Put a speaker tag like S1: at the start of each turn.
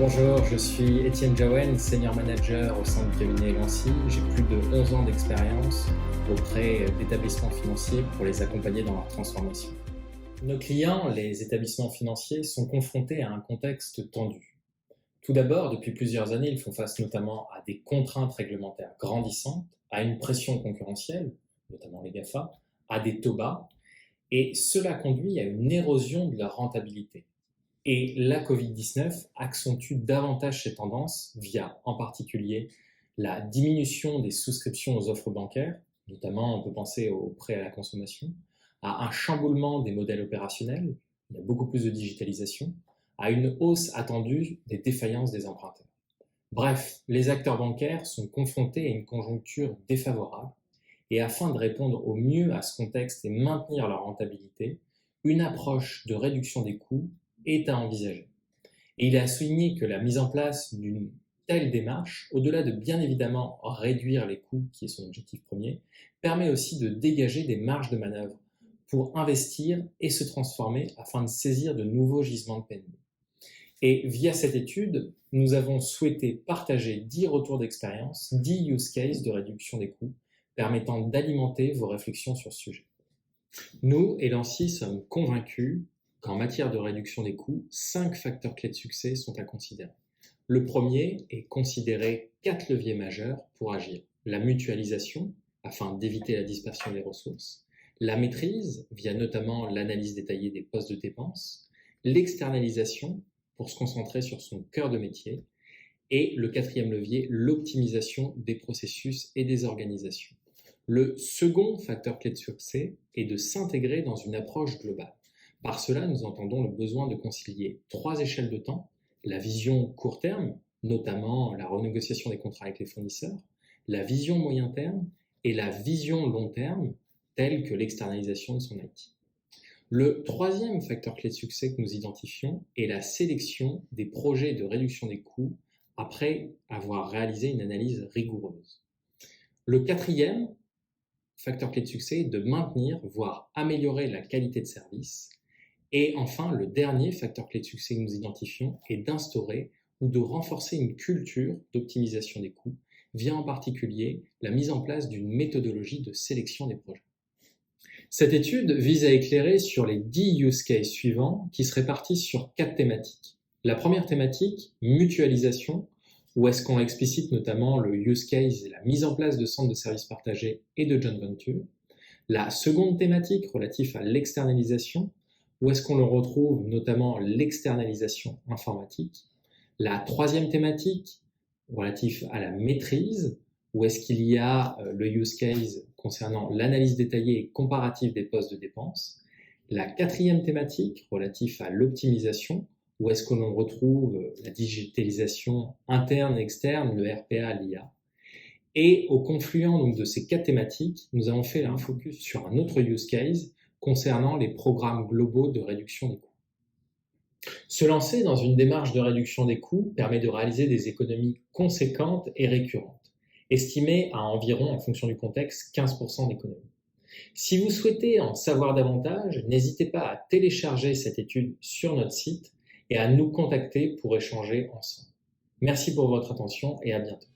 S1: Bonjour, je suis Étienne Jaouen, Senior Manager au sein du cabinet Lancy. J'ai plus de 11 ans d'expérience auprès d'établissements financiers pour les accompagner dans leur transformation. Nos clients, les établissements financiers, sont confrontés à un contexte tendu. Tout d'abord, depuis plusieurs années, ils font face notamment à des contraintes réglementaires grandissantes, à une pression concurrentielle, notamment les GAFA, à des taux bas, et cela conduit à une érosion de leur rentabilité. Et la Covid-19 accentue davantage ces tendances via, en particulier, la diminution des souscriptions aux offres bancaires, notamment on peut penser aux prêts à la consommation, à un chamboulement des modèles opérationnels, il y a beaucoup plus de digitalisation, à une hausse attendue des défaillances des emprunteurs. Bref, les acteurs bancaires sont confrontés à une conjoncture défavorable et afin de répondre au mieux à ce contexte et maintenir leur rentabilité, une approche de réduction des coûts est à envisager. Et il a souligné que la mise en place d'une telle démarche, au-delà de bien évidemment réduire les coûts, qui est son objectif premier, permet aussi de dégager des marges de manœuvre pour investir et se transformer afin de saisir de nouveaux gisements de PNB. Et via cette étude, nous avons souhaité partager 10 retours d'expérience, 10 use cases de réduction des coûts, permettant d'alimenter vos réflexions sur ce sujet. Nous, Elancy, sommes convaincus qu'en matière de réduction des coûts, 5 facteurs clés de succès sont à considérer. Le premier est considérer 4 leviers majeurs pour agir. La mutualisation, afin d'éviter la dispersion des ressources. La maîtrise, via notamment l'analyse détaillée des postes de dépenses. L'externalisation, pour se concentrer sur son cœur de métier. Et le 4e levier, l'optimisation des processus et des organisations. Le second facteur clé de succès est de s'intégrer dans une approche globale. Par cela, nous entendons le besoin de concilier 3 échelles de temps, la vision court terme, notamment la renégociation des contrats avec les fournisseurs, la vision moyen terme et la vision long terme, telle que l'externalisation de son IT. Le 3e facteur clé de succès que nous identifions est la sélection des projets de réduction des coûts après avoir réalisé une analyse rigoureuse. Le 4e facteur clé de succès est de maintenir, voire améliorer la qualité de service. Et enfin, le dernier facteur clé de succès que nous identifions est d'instaurer ou de renforcer une culture d'optimisation des coûts via en particulier la mise en place d'une méthodologie de sélection des projets. Cette étude vise à éclairer sur les 10 use cases suivants qui se répartissent sur 4 thématiques. La première thématique, mutualisation, où est-ce qu'on explicite notamment le use case et la mise en place de centres de services partagés et de joint venture. La seconde thématique relative à l'externalisation, où est-ce qu'on le retrouve notamment l'externalisation informatique. La 3e thématique relative à la maîtrise, où est-ce qu'il y a le use case concernant l'analyse détaillée et comparative des postes de dépenses. La 4e thématique relative à l'optimisation, où est-ce que l'on retrouve la digitalisation interne et externe, le RPA, l'IA. Et au confluent donc, de ces 4 thématiques, nous avons fait un focus sur un autre use case concernant les programmes globaux de réduction des coûts. Se lancer dans une démarche de réduction des coûts permet de réaliser des économies conséquentes et récurrentes, estimées à environ, en fonction du contexte, 15% d'économies. Si vous souhaitez en savoir davantage, n'hésitez pas à télécharger cette étude sur notre site et à nous contacter pour échanger ensemble. Merci pour votre attention et à bientôt.